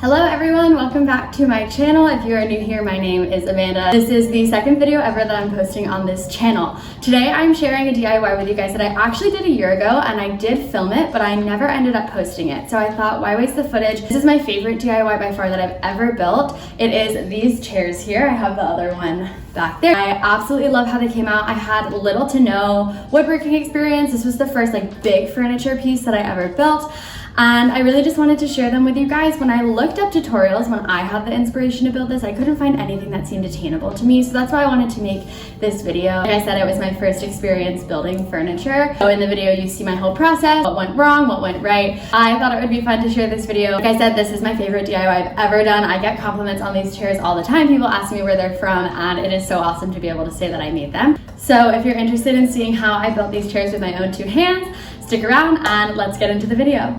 Hello everyone, welcome back to my channel. If you are new here, my name is Amanda. This is the second video ever that I'm posting on this channel. Today I'm sharing a DIY with you guys that I actually did a year ago, and I did film it, but I never ended up posting it. So I thought, why waste the footage? This is my favorite DIY by far that I've ever built. It is these chairs here. I have the other one back there. I absolutely love how they came out. I had little to no woodworking experience. This was the first big furniture piece that I ever built. And I really just wanted to share them with you guys. When I looked up tutorials, when I had the inspiration to build this, I couldn't find anything that seemed attainable to me. So that's why I wanted to make this video. Like I said, it was my first experience building furniture. So in the video, you see my whole process, what went wrong, what went right. I thought it would be fun to share this video. Like I said, this is my favorite DIY I've ever done. I get compliments on these chairs all the time. People ask me where they're from, and it is so awesome to be able to say that I made them. So if you're interested in seeing how I built these chairs with my own two hands, stick around and let's get into the video.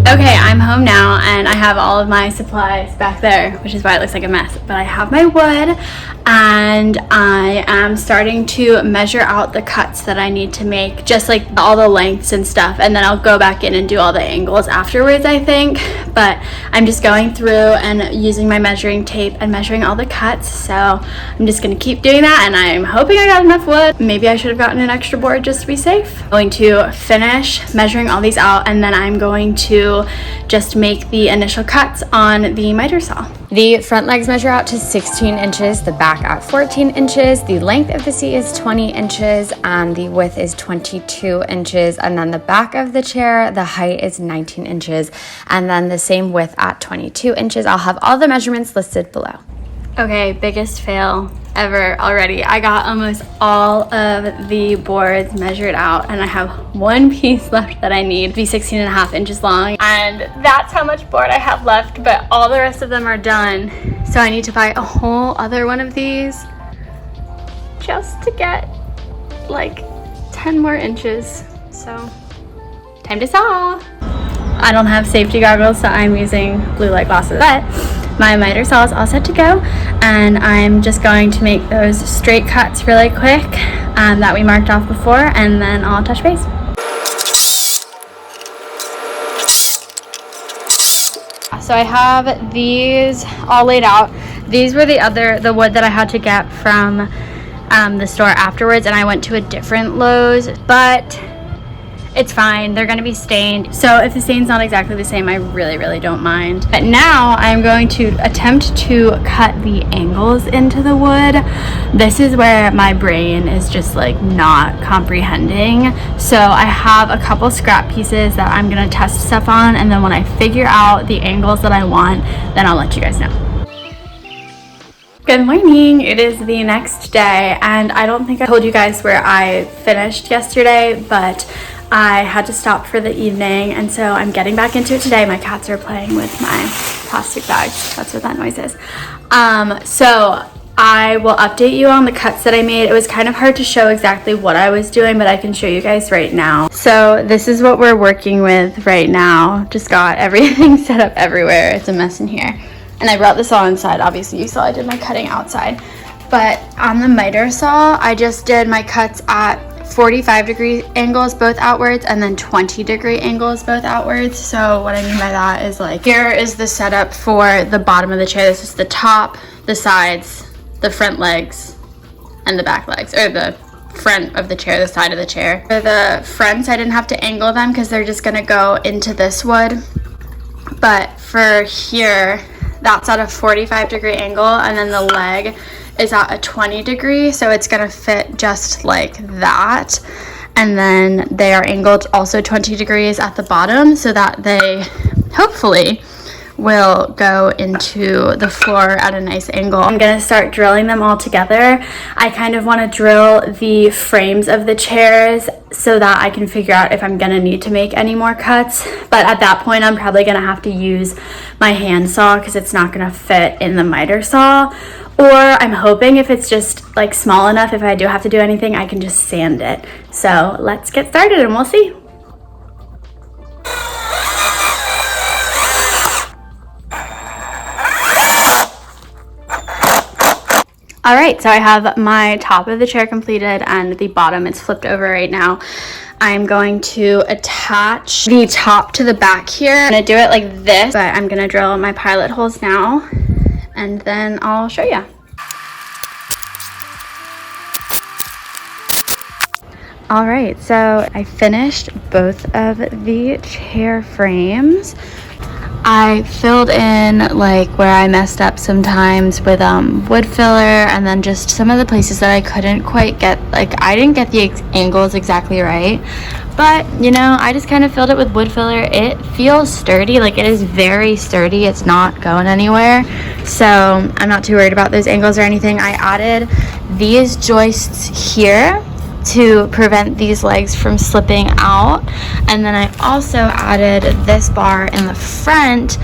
Okay, I'm home now and I have all of my supplies back there, which is why it looks like a mess. But I have my wood and I am starting to measure out the cuts that I need to make, just like all the lengths and stuff, and then I'll go back in and do all the angles afterwards, I think. But I'm just going through and using my measuring tape and measuring all the cuts, so I'm just gonna keep doing that, and I'm hoping I got enough wood. Maybe I should have gotten an extra board just to be safe. I'm going to finish measuring all these out, and then I'm going to just make the initial cuts on the miter saw. The front legs measure out to 16 inches, the back at 14 inches, the length of the seat is 20 inches, and the width is 22 inches, and then the back of the chair, the height is 19 inches, and then the same width at 22 inches. I'll have all the measurements listed below. Okay, biggest fail ever already. I got almost all of the boards measured out, and I have one piece left that I need to be 16.5 inches long, and that's how much board I have left, but all the rest of them are done. So I need to buy a whole other one of these just to get like 10 more inches. So time to saw. I don't have safety goggles, so I'm using blue light glasses, but my miter saw is all set to go, and I'm just going to make those straight cuts really quick that we marked off before, and then I'll touch base. So I have these all laid out. These were the wood that I had to get from the store afterwards, and I went to a different Lowe's, but it's fine. They're going to be stained. So if the stain's not exactly the same, I really don't mind. But now I'm going to attempt to cut the angles into the wood. This is where my brain is just not comprehending. So I have a couple scrap pieces that I'm going to test stuff on, and then when I figure out the angles that I want, then I'll let you guys know. Good morning. It is the next day, and I don't think I told you guys where I finished yesterday, but I had to stop for the evening, and so I'm getting back into it today. My cats are playing with my plastic bags. That's what that noise is. So I will update you on the cuts that I made. It was kind of hard to show exactly what I was doing, but I can show you guys right now. So this is what we're working with right now. Just got everything set up everywhere. It's a mess in here. And I brought this all inside. Obviously you saw I did my cutting outside. But on the miter saw, I just did my cuts at 45-degree angles both outwards, and then 20-degree angles both outwards. So what I mean by that is here is the setup for the bottom of the chair. This is the top, the sides, the front legs, and the back legs, or the front of the chair, the side of the chair. For the fronts, I didn't have to angle them because they're just gonna go into this wood. But for here, that's at a 45-degree angle, and then the leg is at a 20-degree, so it's gonna fit just like that. And then they are angled also 20 degrees at the bottom, so that they hopefully will go into the floor at a nice angle. I'm gonna start drilling them all together. I kind of want to drill the frames of the chairs so that I can figure out if I'm gonna need to make any more cuts, but at that point I'm probably gonna have to use my hand saw because it's not gonna fit in the miter saw. Or I'm hoping if it's just small enough, if I do have to do anything, I can just sand it. So let's get started and we'll see. All right, so I have my top of the chair completed and the bottom is flipped over right now. I'm going to attach the top to the back here. I'm gonna do it like this, but I'm gonna drill my pilot holes now, and then I'll show you. All right, so I finished both of the chair frames. I filled in like where I messed up sometimes with wood filler, and then just some of the places that I couldn't quite get, like I didn't get the angles exactly right, but you know, I just kind of filled it with wood filler. It feels sturdy, like it is very sturdy, it's not going anywhere, so I'm not too worried about those angles or anything. I added these joists here to prevent these legs from slipping out, and then I also added this bar in the front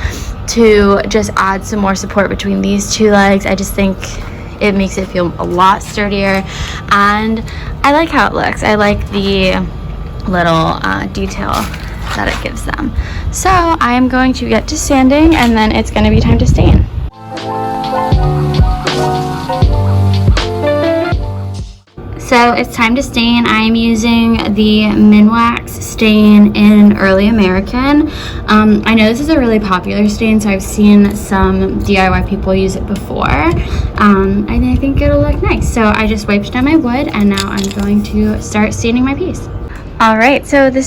to just add some more support between these two legs. I just think it makes it feel a lot sturdier, and I like how it looks. I like the little detail that it gives them. So I am going to get to sanding, and then it's going to be time to stain. So it's time to stain. I'm using the Minwax stain in Early American. I know this is a really popular stain, so I've seen some DIY people use it before, and I think it'll look nice. So I just wiped down my wood, and now I'm going to start staining my piece. All right, so the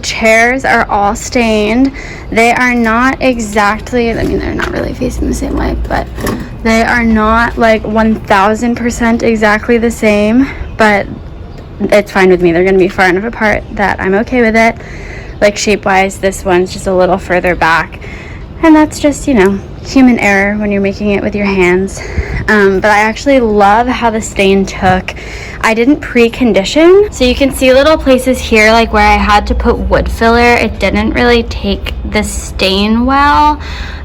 chairs are all stained. They are not exactly, I mean, they're not really facing the same way, but they are not like 1000% exactly the same, but it's fine with me. They're gonna be far enough apart that I'm okay with it. Like shape-wise, this one's just a little further back, and that's just, you know, human error when you're making it with your hands. But I actually love how the stain took. I didn't pre-condition, so you can see little places here like where I had to put wood filler. It didn't really take the stain well,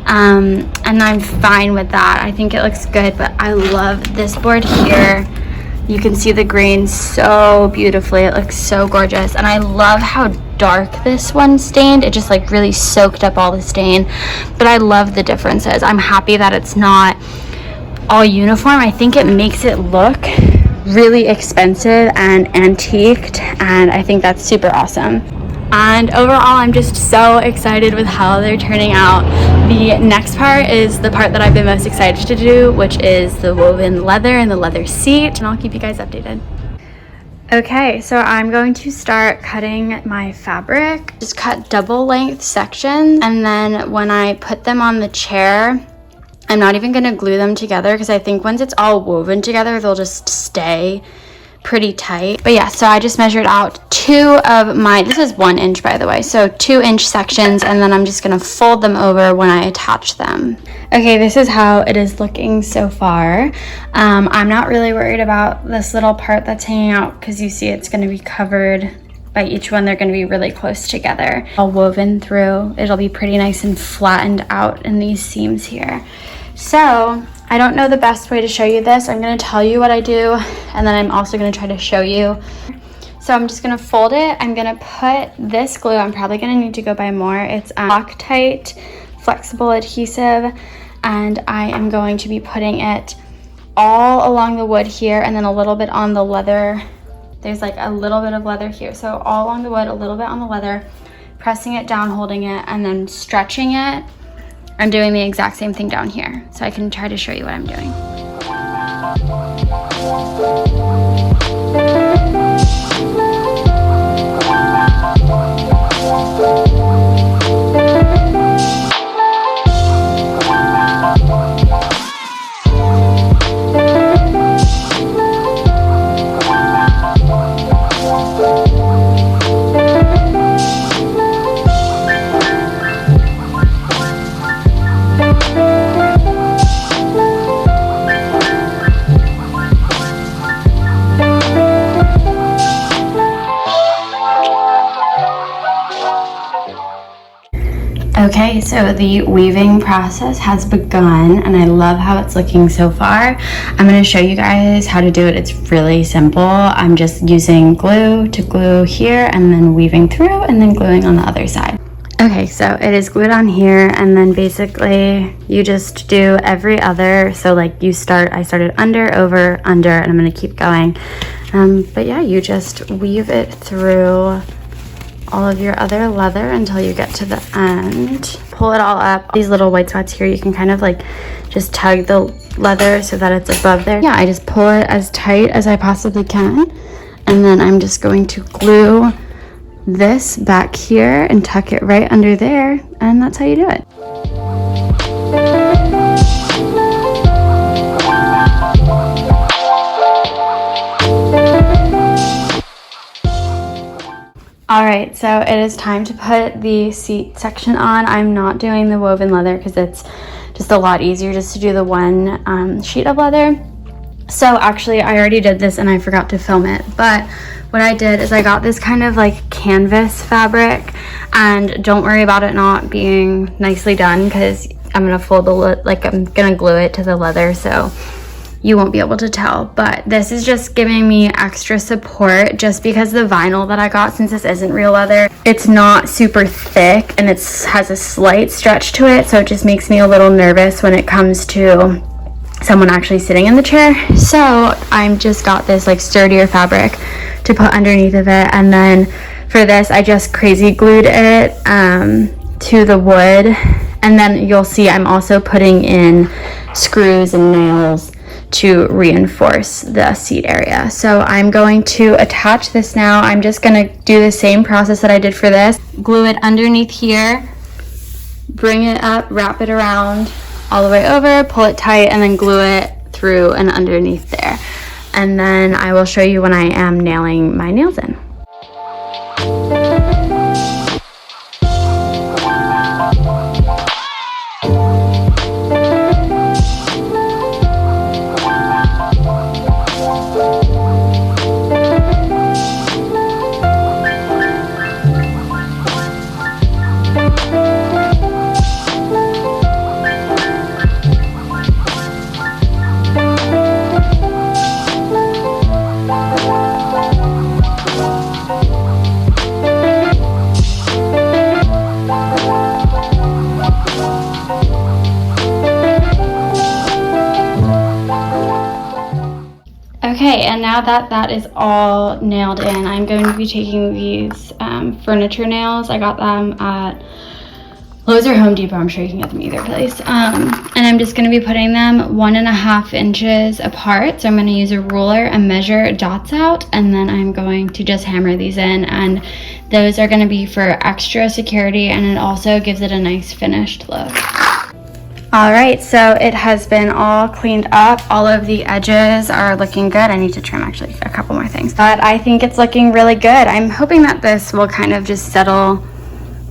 and I'm fine with that. I think it looks good, but I love this board here. You can see the grain so beautifully. It looks so gorgeous, and I love how dark this one stained. It just like really soaked up all the stain, but I love the differences. I'm happy that it's not all uniform. I think it makes it look really expensive and antiqued, and I think that's super awesome. And overall, I'm just so excited with how they're turning out. The next part is the part that I've been most excited to do, which is the woven leather and the leather seat, and I'll keep you guys updated. Okay, so I'm going to start cutting my fabric. Just cut double length sections, and then when I put them on the chair, I'm not even gonna glue them together because I think once it's all woven together, they'll just stay pretty tight. But yeah, so I just measured out this is 1 inch by the way, so 2-inch sections, and then I'm just gonna fold them over when I attach them. Okay, this is how it is looking so far. I'm not really worried about this little part that's hanging out because you see it's gonna be covered by each one. They're gonna be really close together, all woven through. It'll be pretty nice and flattened out in these seams here. So I don't know the best way to show you this. I'm gonna tell you what I do, and then I'm also gonna try to show you. So I'm just gonna fold it. I'm gonna put this glue, I'm probably gonna need to go buy more. It's Loctite flexible adhesive, and I am going to be putting it all along the wood here, and then a little bit on the leather. There's like a little bit of leather here. So all along the wood, a little bit on the leather, pressing it down, holding it, and then stretching it. I'm doing the exact same thing down here, so I can try to show you what I'm doing. Okay, so the weaving process has begun, and I love how it's looking so far. I'm going to show you guys how to do it. It's really simple. I'm just using glue to glue here, and then weaving through, and then gluing on the other side. Okay, so it is glued on here, and then basically you just do every other. So like I started under, over, under, and I'm going to keep going But yeah, you just weave it through all of your other leather until you get to the end. Pull it all up. These little white spots here, you can kind of like just tug the leather so that it's above there. Yeah, I just pull it as tight as I possibly can. And then I'm just going to glue this back here and tuck it right under there. And that's how you do it. All right, so it is time to put the seat section on. I'm not doing the woven leather because it's just a lot easier just to do the one sheet of leather. So actually I already did this and I forgot to film it, but what I did is I got this kind of like canvas fabric, and don't worry about it not being nicely done because I'm gonna fold I'm gonna glue it to the leather, so you won't be able to tell. But this is just giving me extra support just because the vinyl that I got, since this isn't real leather, it's not super thick and it has a slight stretch to it, so it just makes me a little nervous when it comes to someone actually sitting in the chair. So I'm just got this like sturdier fabric to put underneath of it, and then for this I just crazy glued it to the wood, and then you'll see I'm also putting in screws and nails to reinforce the seat area. So I'm going to attach this now. I'm just gonna do the same process that I did for this. Glue it underneath here, bring it up, wrap it around all the way over, pull it tight, and then glue it through and underneath there. And then I will show you when I am nailing my nails in. Okay, and now that that is all nailed in, I'm going to be taking these furniture nails. I got them at Lowe's or Home Depot. I'm sure you can get them either place. And I'm just going to be putting them 1.5 inches apart. So I'm going to use a ruler and measure dots out, and then I'm going to just hammer these in, and those are going to be for extra security, and it also gives it a nice finished look. All right, so it has been all cleaned up. All of the edges are looking good. I need to trim actually a couple more things, but I think it's looking really good. I'm hoping that this will kind of just settle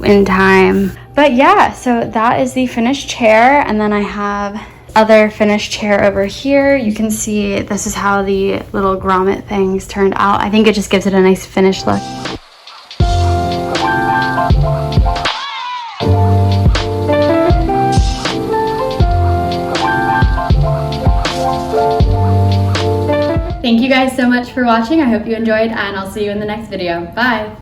in time. But yeah, so that is the finished chair, and then I have other finished chair over here. You can see this is how the little grommet things turned out. I think it just gives it a nice finished look. Thank you guys so much for watching. I hope you enjoyed, and I'll see you in the next video. Bye.